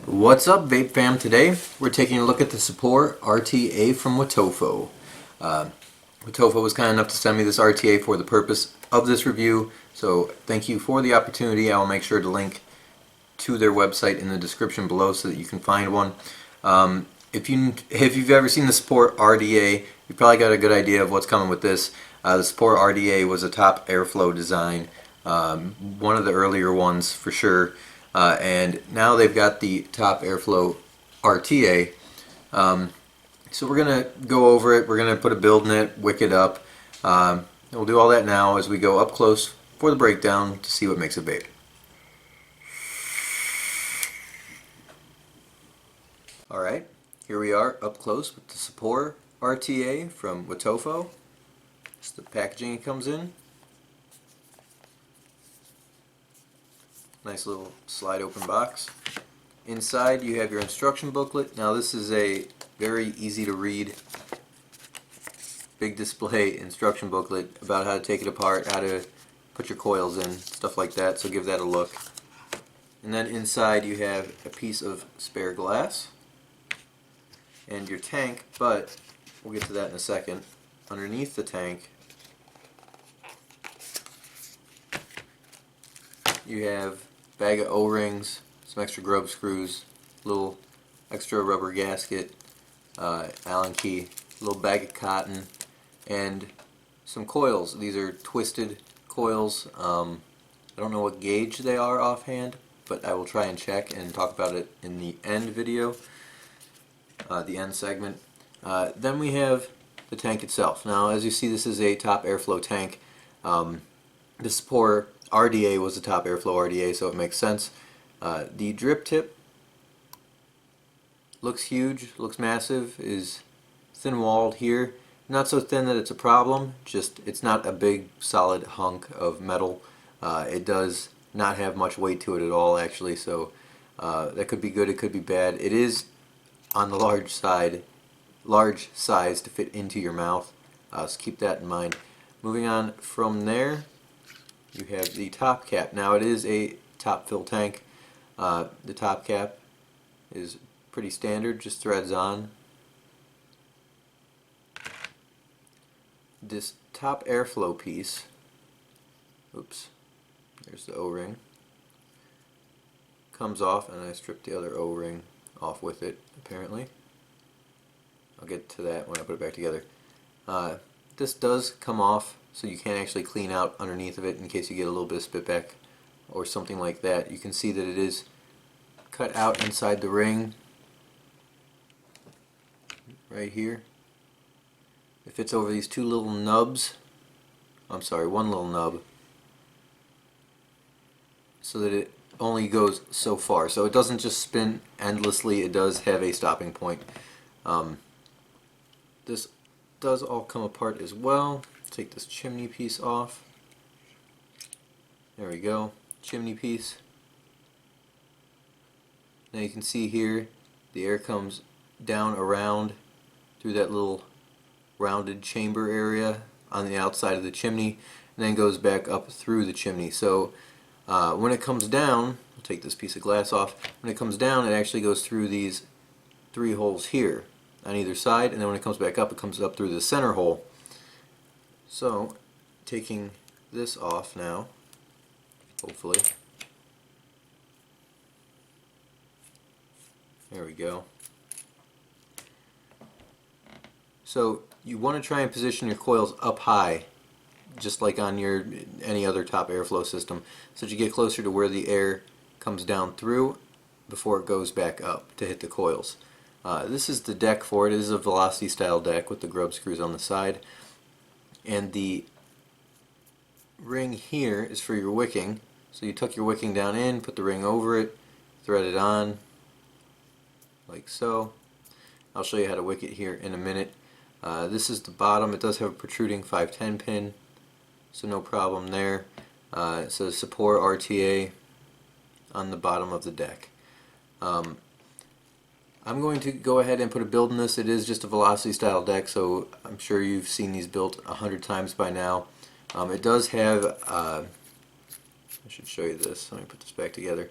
What's up, Vape Fam? Today we're taking a look at the Support RTA from Wotofo. Wotofo was kind enough to send me this RTA for the purpose of this review, so thank you for the opportunity. I will make sure to link to their website in the description below so that you can find one. If you've ever seen the Support RTA, you've probably got a good idea of what's coming with this. The Support RTA was a top airflow design, one of the earlier ones for sure. And now they've got the top airflow RTA. So we're going to go over it, we're going to put a build in it, wick it up. And we'll do all that now as we go up close for the breakdown to see what makes it vape. Alright, here we are up close with the Sapor RTA from Wotofo. This is the packaging it comes in. Nice little slide open box. Inside you have your instruction booklet. Now this is a very easy to read, big display instruction booklet about how to take it apart, how to put your coils in, stuff like that, so give that a look. And then inside you have a piece of spare glass and your tank, but we'll get to that in a second. Underneath the tank you have a bag of O-rings, some extra grub screws, little extra rubber gasket, Allen key, a little bag of cotton, and some coils. These are twisted coils. I don't know what gauge they are offhand, but I will try and check and talk about it in the end video, the end segment. Then we have the tank itself. Now as you see, this is a top airflow tank. The Support RTA was the top airflow RTA, so it makes sense. The drip tip looks huge, looks massive, is thin-walled here. Not so thin that it's a problem, just it's not a big solid hunk of metal. It does not have much weight to it at all actually, so that could be good, it could be bad. It is on the large size to fit into your mouth, so keep that in mind. Moving on from there, you have the top cap. Now it is a top fill tank. The top cap is pretty standard, just threads on. This top airflow piece, oops, there's the O-ring, comes off, and I stripped the other O-ring off with it apparently. I'll get to that when I put it back together. This does come off, so you can actually clean out underneath of it in case you get a little bit of spit back or something like that. You can see that it is cut out inside the ring right here. It fits over these two little nubs, I'm sorry, one little nub, so that it only goes so far. So it doesn't just spin endlessly, it does have a stopping point. This does all come apart as well. Take this chimney piece off. There we go, chimney piece. Now you can see here the air comes down around through that little rounded chamber area on the outside of the chimney, and then goes back up through the chimney. So when it comes down, I'll take this piece of glass off, when it comes down it actually goes through these three holes here on either side, and then when it comes back up it comes up through the center hole. So taking this off now, hopefully, there we go. So you want to try and position your coils up high, just like on your any other top airflow system, so that you get closer to where the air comes down through before it goes back up to hit the coils. This is the deck for it. It is a velocity style deck with the grub screws on the side, and the ring here is for your wicking. So you tuck your wicking down in, put the ring over it, thread it on like so. I'll show you how to wick it here in a minute. This is the bottom. It does have a protruding 510 pin, so no problem there. It says Support RTA on the bottom of the deck. I'm going to go ahead and put a build in this. It is just a velocity style deck, so I'm sure you've seen these built 100 times by now. It does have, I should show you this, let me put this back together.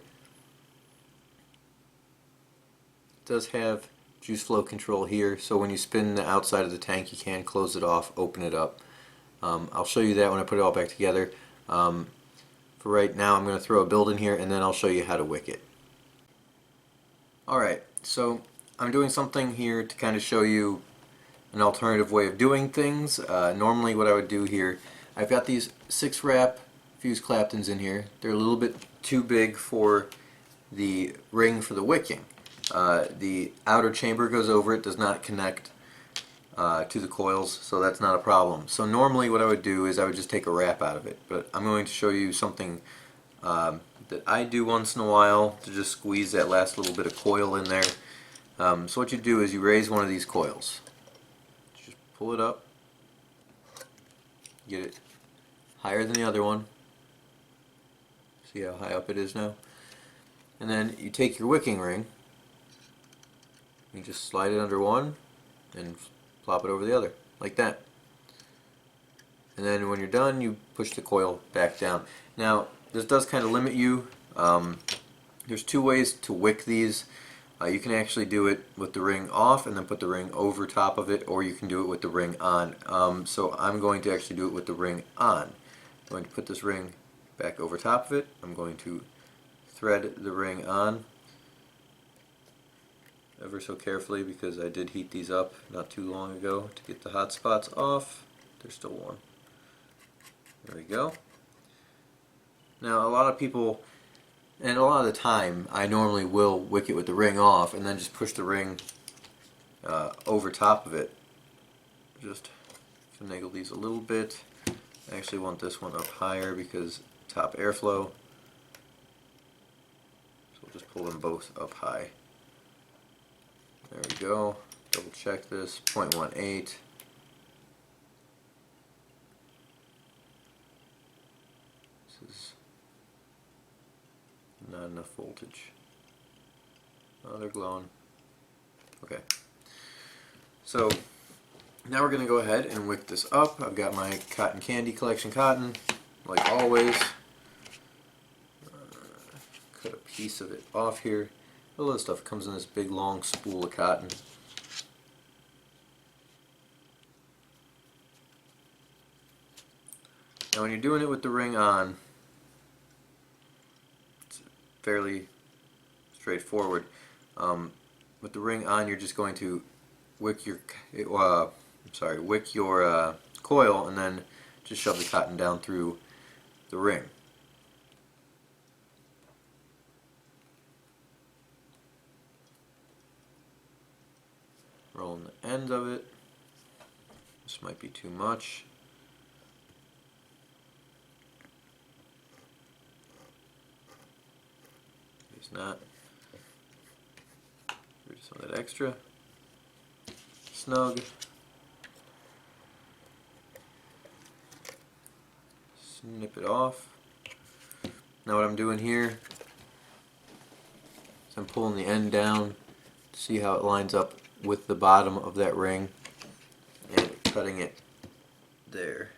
does have juice flow control here, so when you spin the outside of the tank you can close it off, open it up. I'll show you that when I put it all back together. For right now I'm going to throw a build in here and then I'll show you how to wick it. Alright, so I'm doing something here to kind of show you an alternative way of doing things. Normally what I would do here, I've got these 6-wrap fuse Claptons in here. They're a little bit too big for the ring for the wicking. The outer chamber goes over it, does not connect to the coils, so that's not a problem. So normally what I would do is I would just take a wrap out of it, but I'm going to show you something that I do once in a while to just squeeze that last little bit of coil in there. So what you do is you raise one of these coils. Just pull it up, get it higher than the other one. See how high up it is now? And then you take your wicking ring, you just slide it under one and plop it over the other, like that. And then when you're done, you push the coil back down. Now, this does kind of limit you. There's 2 ways to wick these. You can actually do it with the ring off and then put the ring over top of it, or you can do it with the ring on. So I'm going to actually do it with the ring on. I'm going to put this ring back over top of it. I'm going to thread the ring on ever so carefully because I did heat these up not too long ago to get the hot spots off. They're still warm. There we go. Now a lot of people, and a lot of the time, I normally will wick it with the ring off and then just push the ring over top of it. Just finagle these a little bit. I actually want this one up higher because top airflow. So we'll just pull them both up high. There we go. Double check this. 0.18. This is not enough voltage. Oh, they're glowing. Okay. So now we're going to go ahead and wick this up. I've got my cotton candy collection cotton, like always. Cut a piece of it off here. All this stuff comes in this big long spool of cotton. Now when you're doing it with the ring on, it's fairly straightforward. With the ring on, you're just going to wick your coil and then just shove the cotton down through the ring. Rolling the end of it. This might be too much. It's not. Rid of some of that extra. Snug. Snip it off. Now what I'm doing here is I'm pulling the end down to see how it lines up with the bottom of that ring and cutting it there.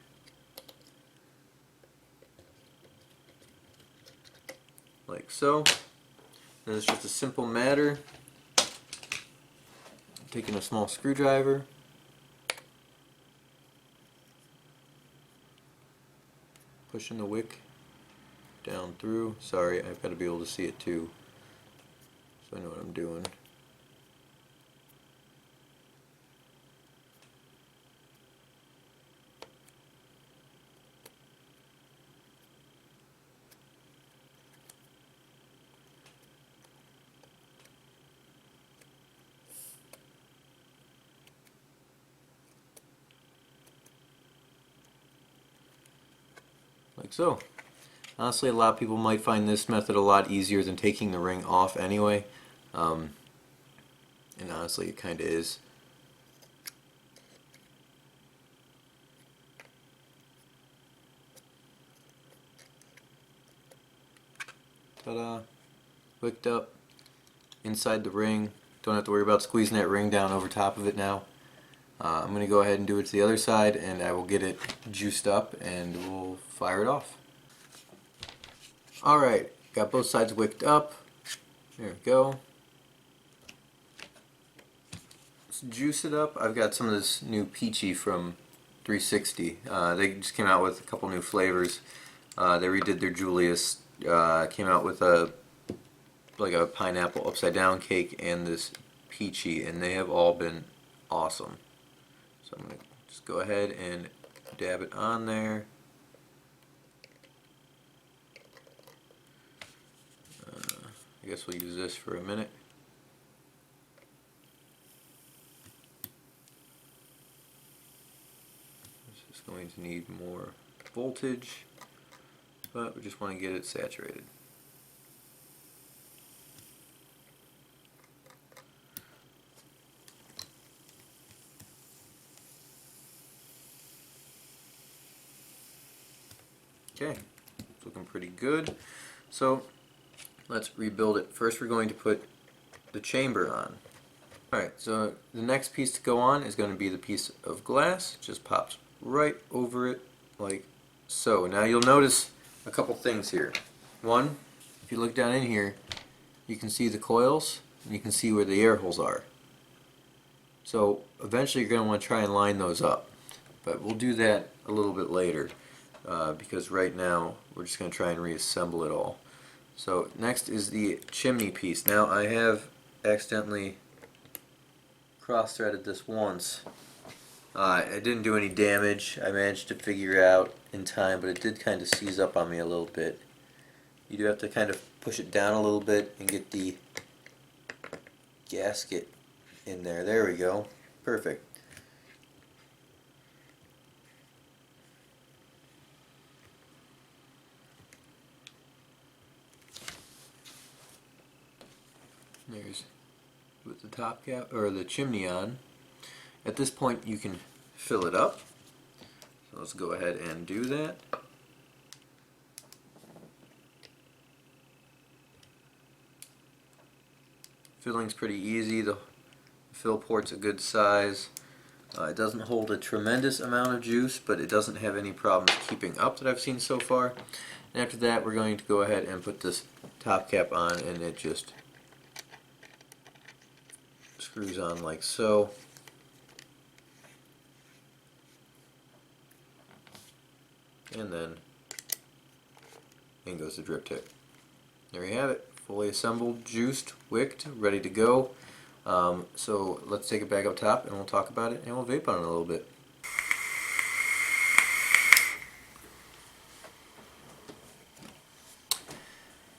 Like so. And it's just a simple matter of taking a small screwdriver, pushing the wick down through. Sorry, I've got to be able to see it too, so I know what I'm doing. Like so. Honestly, a lot of people might find this method a lot easier than taking the ring off anyway. And honestly, it kind of is. Ta-da! Wicked up inside the ring. Don't have to worry about squeezing that ring down over top of it now. I'm going to go ahead and do it to the other side, and I will get it juiced up and we'll fire it off. Alright, got both sides wicked up. There we go. let's juice it up. I've got some of this new peachy from 360. They just came out with a couple new flavors. They redid their Julius, came out with like a pineapple upside down cake and this peachy, and they have all been awesome. So I'm going to just go ahead and dab it on there. I guess we'll use this for a minute. This is going to need more voltage, but we just want to get it saturated. Okay, it's looking pretty good. So let's rebuild it. First we're going to put the chamber on. Alright, so the next piece to go on is going to be the piece of glass. It just pops right over it like so. Now you'll notice a couple things here. One, if you look down in here, you can see the coils and you can see where the air holes are. So eventually you're going to want to try and line those up. But we'll do that a little bit later because right now we're just going to try and reassemble it all. So next is the chimney piece. Now I have accidentally cross-threaded this once. It didn't do any damage. I managed to figure it out in time, but it did kind of seize up on me a little bit. You do have to kind of push it down a little bit and get the gasket in there. There we go. Perfect. There's with the top cap or the chimney on. At this point you can fill it up. So let's go ahead and do that. Filling's pretty easy. The fill port's a good size. It doesn't hold a tremendous amount of juice, but it doesn't have any problems keeping up that I've seen so far. And after that we're going to go ahead and put this top cap on, and it just screws on like so. And then in goes the drip tip. There you have it, fully assembled, juiced, wicked, ready to go. So let's take it back up top and we'll talk about it and we'll vape on it a little bit.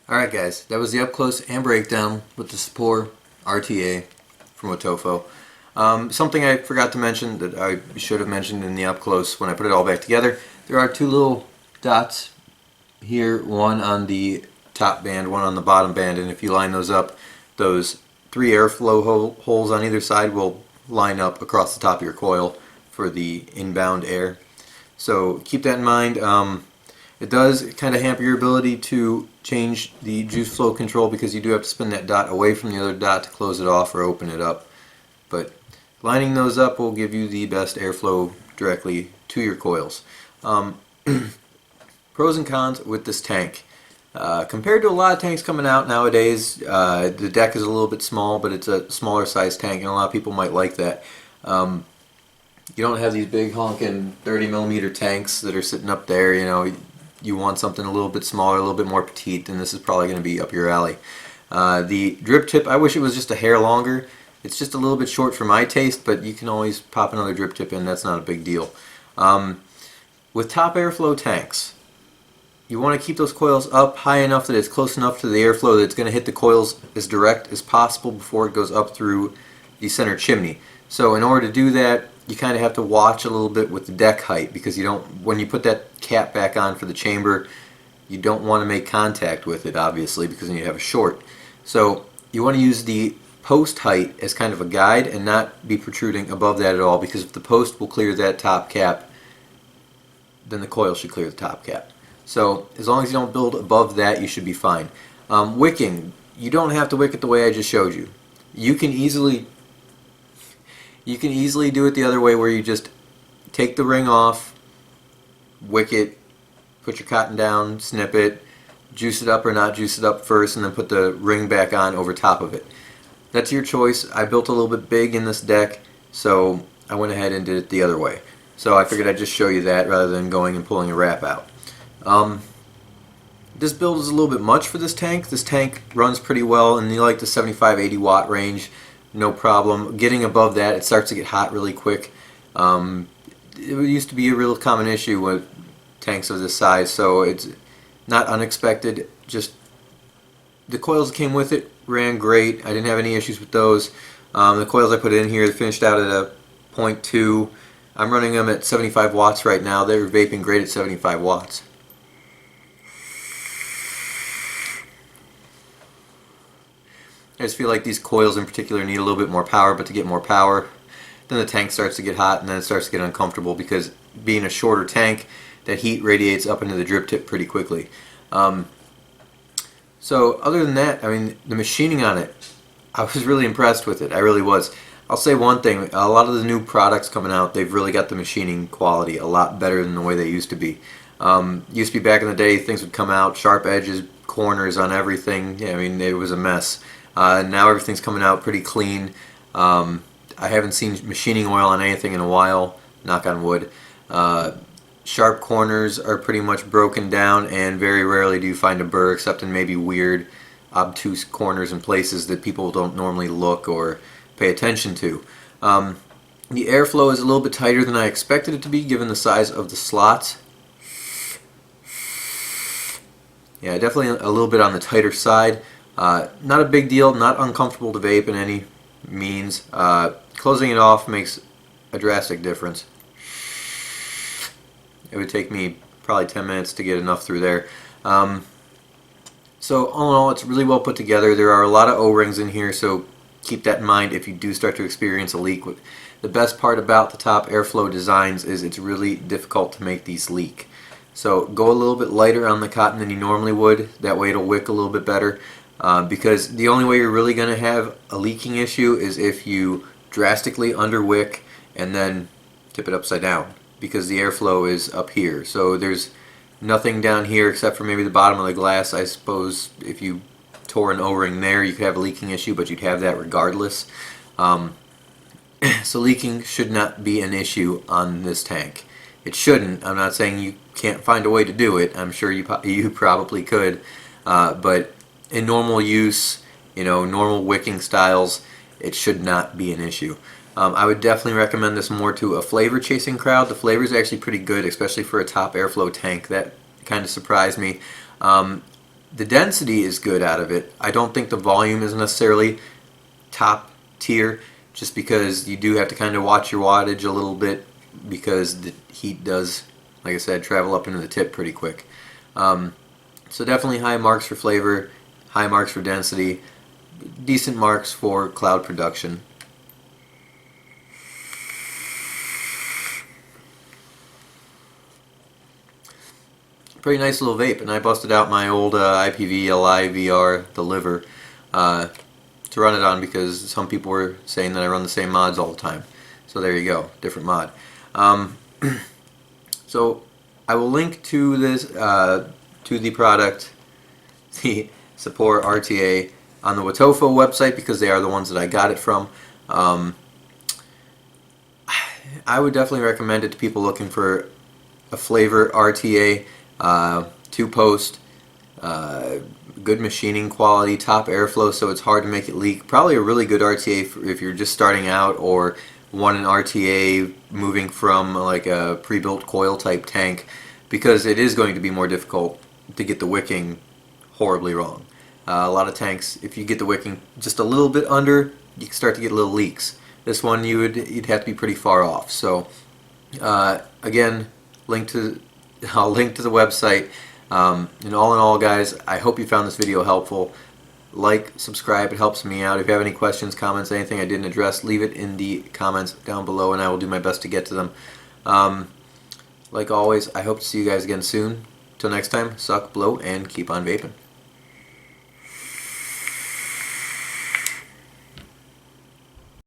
Alright guys, that was the up close and breakdown with the Sapor RTA from Wotofo. Something I forgot to mention that I should have mentioned in the up close when I put it all back together. There are two little dots here, one on the top band, one on the bottom band, and if you line those up, those three airflow holes on either side will line up across the top of your coil for the inbound air. So keep that in mind. It does kind of hamper your ability to change the juice flow control because you do have to spin that dot away from the other dot to close it off or open it up. But lining those up will give you the best airflow directly to your coils. Pros and cons with this tank. Compared to a lot of tanks coming out nowadays, the deck is a little bit small, but it's a smaller size tank, and a lot of people might like that. You don't have these big honking 30mm tanks that are sitting up there. You know, you want something a little bit smaller, a little bit more petite, and this is probably going to be up your alley. The drip tip, I wish it was just a hair longer. It's just a little bit short for my taste, but you can always pop another drip tip in. That's not a big deal. With top airflow tanks, you want to keep those coils up high enough that it's close enough to the airflow that it's going to hit the coils as direct as possible before it goes up through the center chimney. So in order to do that, you kind of have to watch a little bit with the deck height, because you don't, when you put that cap back on for the chamber, you don't want to make contact with it, obviously, because then you have a short. So you want to use the post height as kind of a guide and not be protruding above that at all, because if the post will clear that top cap, then the coil should clear the top cap. So as long as you don't build above that, you should be fine. Wicking, you don't have to wick it the way I just showed you. You can easily do it the other way, where you just take the ring off, wick it, put your cotton down, snip it, juice it up or not juice it up first, and then put the ring back on over top of it. that's your choice. I built a little bit big in this deck, so I went ahead and did it the other way. So I figured I'd just show you that rather than going and pulling a wrap out. This build is a little bit much for this tank. This tank runs pretty well in like the 75-80 watt range, no problem. Getting above that, it starts to get hot really quick. It used to be a real common issue with tanks of this size, so it's not unexpected. Just the coils that came with it ran great. I didn't have any issues with those. The coils I put in here finished out at a 0.2. I'm running them at 75 watts right now. They're vaping great at 75 watts. I just feel like these coils in particular need a little bit more power, but to get more power, then the tank starts to get hot and then it starts to get uncomfortable because being a shorter tank, that heat radiates up into the drip tip pretty quickly. So other than that, I mean, the machining on it, I was really impressed with it. I really was. I'll say one thing, a lot of the new products coming out, they've really got the machining quality a lot better than the way they used to be. Used to be back in the day, things would come out, sharp edges, corners on everything. Yeah, I mean, it was a mess. Now everything's coming out pretty clean. I haven't seen machining oil on anything in a while, knock on wood. Sharp corners are pretty much broken down, and very rarely do you find a burr except in maybe weird, obtuse corners and places that people don't normally look or pay attention to. The airflow is a little bit tighter than I expected it to be given the size of the slots. Yeah, definitely a little bit on the tighter side. Not a big deal, not uncomfortable to vape in any means. Closing it off makes a drastic difference. It would take me probably 10 minutes to get enough through there. So all in all, it's really well put together. There are a lot of O-rings in here, so keep that in mind if you do start to experience a leak. The best part about the top airflow designs is it's really difficult to make these leak. So go a little bit lighter on the cotton than you normally would. That way it'll wick a little bit better. Because the only way you're really going to have a leaking issue is if you drastically underwick and then tip it upside down, because the airflow is up here. So there's nothing down here except for maybe the bottom of the glass. I suppose if you tore an O-ring there, you could have a leaking issue, but you'd have that regardless. So leaking should not be an issue on this tank. It shouldn't. I'm not saying you can't find a way to do it. I'm sure you probably could, but in normal use, normal wicking styles, it should not be an issue. I would definitely recommend this more to a flavor chasing crowd. The flavor is actually pretty good, especially for a top airflow tank. That kind of surprised me. The density is good out of it. I don't think the volume is necessarily top tier, just because you do have to kind of watch your wattage a little bit, because the heat does, like I said, travel up into the tip pretty quick. So definitely high marks for flavor, high marks for density, decent marks for cloud production. Pretty nice little vape, and I busted out my old IPV LI VR, the liver, to run it on, because some people were saying that I run the same mods all the time. So there you go, different mod. So I will link to this, to the product, the Sapor RTA, on the Wotofo website, because they are the ones that I got it from. I would definitely recommend it to people looking for a flavor RTA, 2-post, good machining quality, top airflow, so it's hard to make it leak. Probably a really good RTA if you're just starting out, or want an RTA moving from like a pre-built coil type tank, because it is going to be more difficult to get the wicking horribly wrong. A lot of tanks, if you get the wicking just a little bit under, you can start to get little leaks. This one you'd have to be pretty far off. So again, I'll link to the website. And all in all, guys, I hope you found this video helpful. Like, subscribe, it helps me out. If you have any questions, comments, anything I didn't address, leave it in the comments down below, and I will do my best to get to them. Like always, I hope to see you guys again soon. Till next time, suck, blow, and keep on vaping.